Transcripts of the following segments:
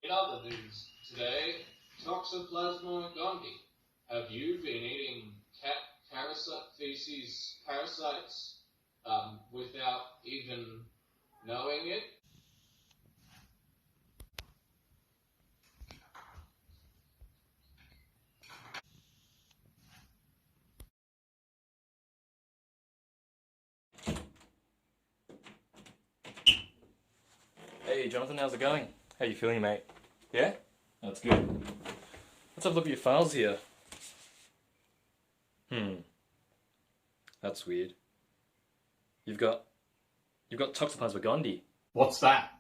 In other news today, Toxoplasma gondii. Have you been eating cat parasites without even knowing it? Hey Jonathan, how's it going? How you feeling, mate? Yeah? That's good. Let's have a look at your files here. Hmm, that's weird. You've got you've got Toxoplasma gondii. What's that?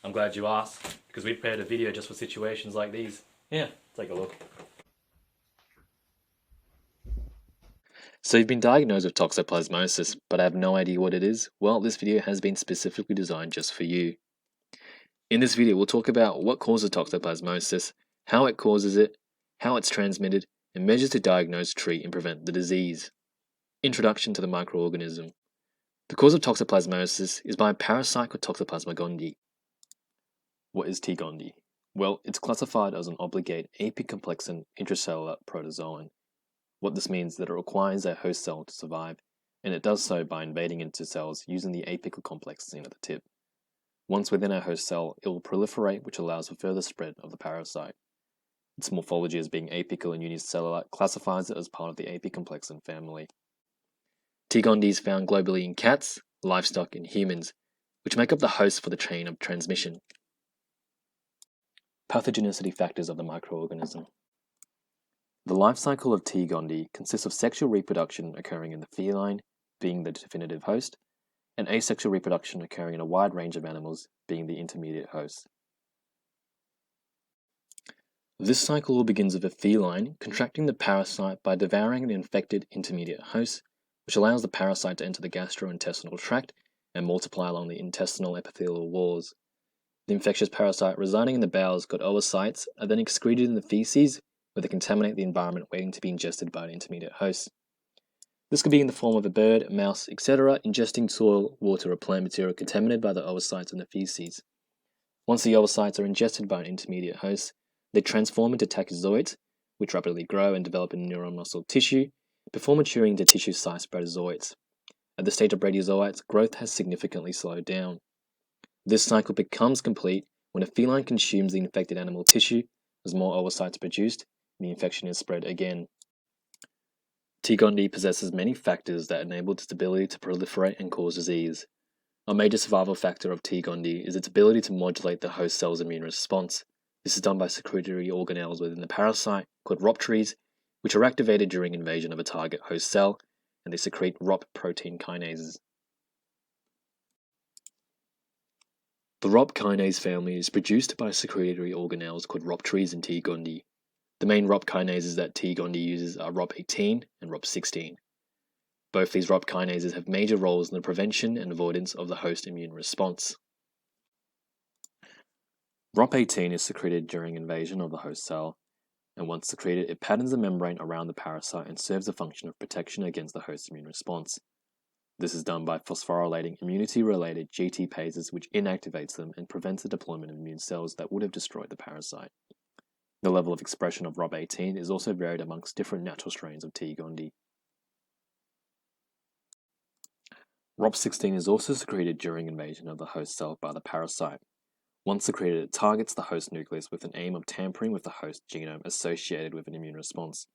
I'm glad you asked, because we prepared a video just for situations like these. Yeah, take a look. So you've been diagnosed with toxoplasmosis, but I have no idea what it is? Well, this video has been specifically designed just for you. In this video, we'll talk about what causes toxoplasmosis, how it causes it, how it's transmitted, and measures to diagnose, treat, and prevent the disease. Introduction to the microorganism. The cause of toxoplasmosis is by a parasite called Toxoplasma gondii. What is T. gondii? Well, it's classified as an obligate apicomplexan intracellular protozoan. What this means is that it requires a host cell to survive, and it does so by invading into cells using the apical complex seen at the tip. Once within a host cell, it will proliferate, which allows for further spread of the parasite. Its morphology as being apical and unicellular classifies it as part of the apicomplexan family. T. gondii is found globally in cats, livestock, and humans, which make up the host for the chain of transmission. Pathogenicity factors of the microorganism. The life cycle of T. gondii consists of sexual reproduction occurring in the feline, being the definitive host, and asexual reproduction occurring in a wide range of animals, being the intermediate host. This cycle begins with a feline contracting the parasite by devouring an infected intermediate host, which allows the parasite to enter the gastrointestinal tract and multiply along the intestinal epithelial walls. The infectious parasite residing in the bowels, called oocytes, are then excreted in the feces, where they contaminate the environment waiting to be ingested by an intermediate host. This could be in the form of a bird, a mouse, etc., ingesting soil, water, or plant material contaminated by the oocytes and the feces. Once the oocytes are ingested by an intermediate host, they transform into tachyzoids, which rapidly grow and develop in neural muscle tissue, before maturing into tissue-sized bradyzoids. At the stage of bradyzoids, growth has significantly slowed down. This cycle becomes complete when a feline consumes the infected animal tissue, as more oocytes are produced, and the infection is spread again. T. gondii possesses many factors that enable its ability to proliferate and cause disease. A major survival factor of T. gondii is its ability to modulate the host cell's immune response. This is done by secretory organelles within the parasite, called rhoptries, which are activated during invasion of a target host cell, and they secrete ROP protein kinases. The ROP kinase family is produced by secretory organelles called rhoptries in T. gondii. The main ROP kinases that T. gondii uses are ROP18 and ROP16. Both these ROP kinases have major roles in the prevention and avoidance of the host immune response. ROP18 is secreted during invasion of the host cell, and once secreted, it patterns the membrane around the parasite and serves the function of protection against the host immune response. This is done by phosphorylating immunity-related GTpases, which inactivates them and prevents the deployment of immune cells that would have destroyed the parasite. The level of expression of ROP18 is also varied amongst different natural strains of T. gondii. ROP16 is also secreted during invasion of the host cell by the parasite. Once secreted, it targets the host nucleus with an aim of tampering with the host genome associated with an immune response.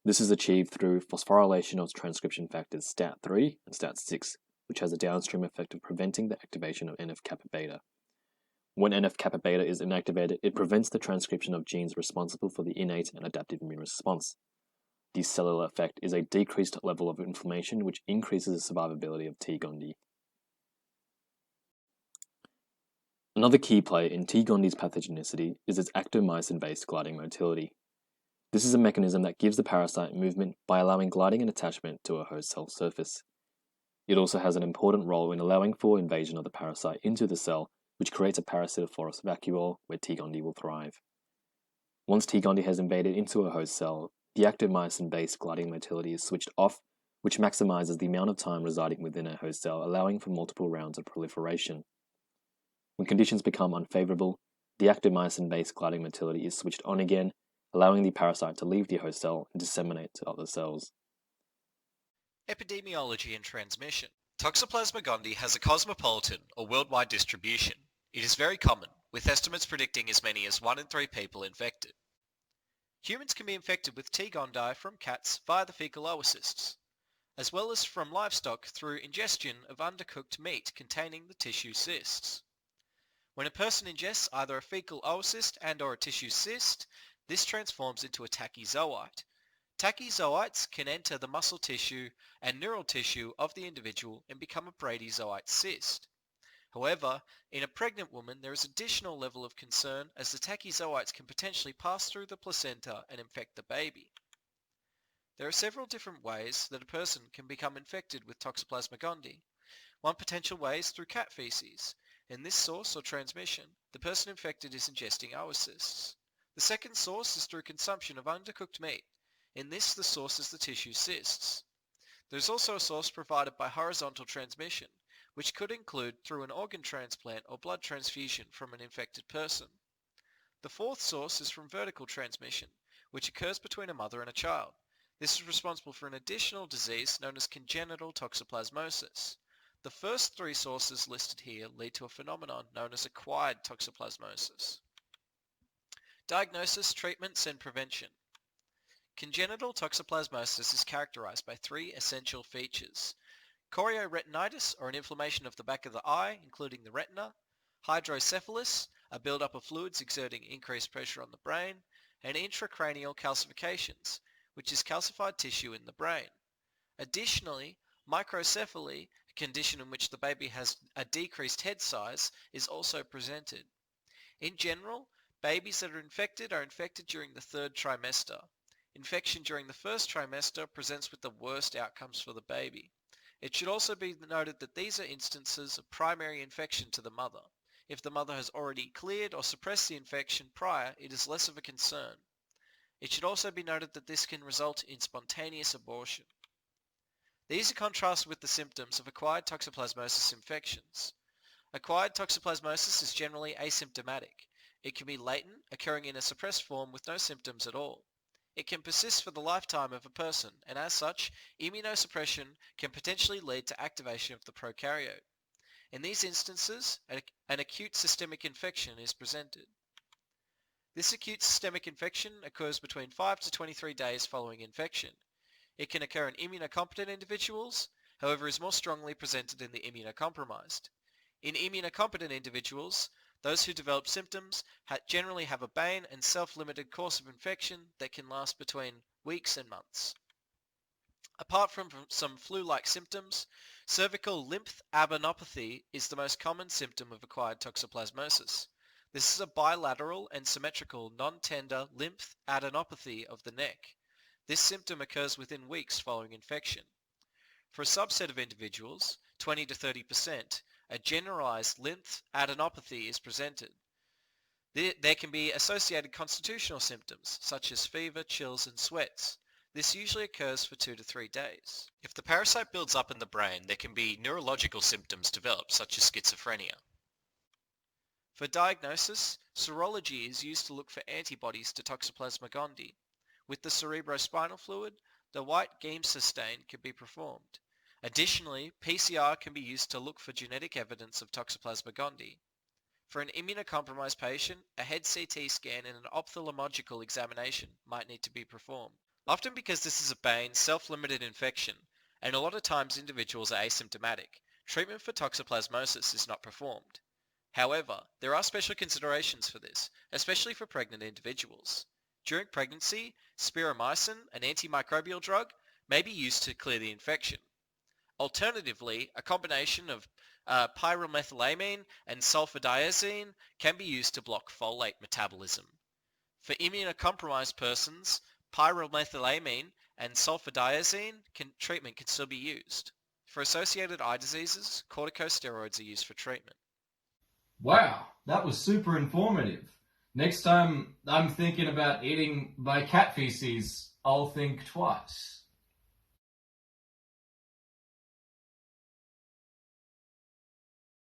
This is achieved through phosphorylation of transcription factors STAT3 and STAT6, which has a downstream effect of preventing the activation of NF-kappa beta. When NF-kappa beta is inactivated, it prevents the transcription of genes responsible for the innate and adaptive immune response. The cellular effect is a decreased level of inflammation, which increases the survivability of T. gondii. Another key player in T. gondii's pathogenicity is its actomycin-based gliding motility. This is a mechanism that gives the parasite movement by allowing gliding and attachment to a host cell surface. It also has an important role in allowing for invasion of the parasite into the cell, which creates a parasitophorous vacuole where T. gondii will thrive. Once T. gondii has invaded into a host cell, the actomycin-based gliding motility is switched off, which maximizes the amount of time residing within a host cell, allowing for multiple rounds of proliferation. When conditions become unfavorable, the actomycin-based gliding motility is switched on again, allowing the parasite to leave the host cell and disseminate to other cells. Epidemiology and transmission. Toxoplasma gondii has a cosmopolitan or worldwide distribution. It is very common, with estimates predicting as many as 1 in 3 people infected. Humans can be infected with T. gondii from cats via the fecal oocysts, as well as from livestock through ingestion of undercooked meat containing the tissue cysts. When a person ingests either a fecal oocyst and/or a tissue cyst, this transforms into a tachyzoite. Tachyzoites can enter the muscle tissue and neural tissue of the individual and become a bradyzoite cyst. However, in a pregnant woman there is additional level of concern as the tachyzoites can potentially pass through the placenta and infect the baby. There are several different ways that a person can become infected with Toxoplasma gondii. One potential way is through cat feces. In this source or transmission, the person infected is ingesting oocysts. The second source is through consumption of undercooked meat. In this, the source is the tissue cysts. There is also a source provided by horizontal transmission, which could include through an organ transplant or blood transfusion from an infected person. The fourth source is from vertical transmission, which occurs between a mother and a child. This is responsible for an additional disease known as congenital toxoplasmosis. The first 3 sources listed here lead to a phenomenon known as acquired toxoplasmosis. Diagnosis, treatments, and prevention. Congenital toxoplasmosis is characterized by 3 essential features: chorioretinitis, or an inflammation of the back of the eye, including the retina; hydrocephalus, a buildup of fluids exerting increased pressure on the brain; and intracranial calcifications, which is calcified tissue in the brain. Additionally, microcephaly, a condition in which the baby has a decreased head size, is also presented. In general, babies that are infected during the 3rd trimester. Infection during the 1st trimester presents with the worst outcomes for the baby. It should also be noted that these are instances of primary infection to the mother. If the mother has already cleared or suppressed the infection prior, it is less of a concern. It should also be noted that this can result in spontaneous abortion. These are contrasted with the symptoms of acquired toxoplasmosis infections. Acquired toxoplasmosis is generally asymptomatic. It can be latent, occurring in a suppressed form with no symptoms at all. It can persist for the lifetime of a person, and as such, immunosuppression can potentially lead to activation of the prokaryote. In these instances, an acute systemic infection is presented. This acute systemic infection occurs between 5 to 23 days following infection. It can occur in immunocompetent individuals, however is more strongly presented in the immunocompromised. In immunocompetent individuals, those who develop symptoms generally have a bane and self-limited course of infection that can last between weeks and months. Apart from some flu-like symptoms, cervical lymphadenopathy is the most common symptom of acquired toxoplasmosis. This is a bilateral and symmetrical non-tender lymphadenopathy of the neck. This symptom occurs within weeks following infection. For a subset of individuals, 20 to 30%, a generalized lymphadenopathy is presented. There can be associated constitutional symptoms, such as fever, chills, and sweats. This usually occurs for 2 to 3 days. If the parasite builds up in the brain, there can be neurological symptoms develop, such as schizophrenia. For diagnosis, serology is used to look for antibodies to Toxoplasma gondii. With the cerebrospinal fluid, the white Giemsa stain can be performed. Additionally, PCR can be used to look for genetic evidence of Toxoplasma gondii. For an immunocompromised patient, a head CT scan and an ophthalmological examination might need to be performed. Often because this is a bane, self-limited infection, and a lot of times individuals are asymptomatic, treatment for toxoplasmosis is not performed. However, there are special considerations for this, especially for pregnant individuals. During pregnancy, spiromycin, an antimicrobial drug, may be used to clear the infection. Alternatively, a combination of pyrimethylamine and sulfadiazine can be used to block folate metabolism. For immunocompromised persons, pyrimethylamine and sulfadiazine treatment can still be used. For associated eye diseases, corticosteroids are used for treatment. Wow, that was super informative. Next time I'm thinking about eating my cat feces, I'll think twice.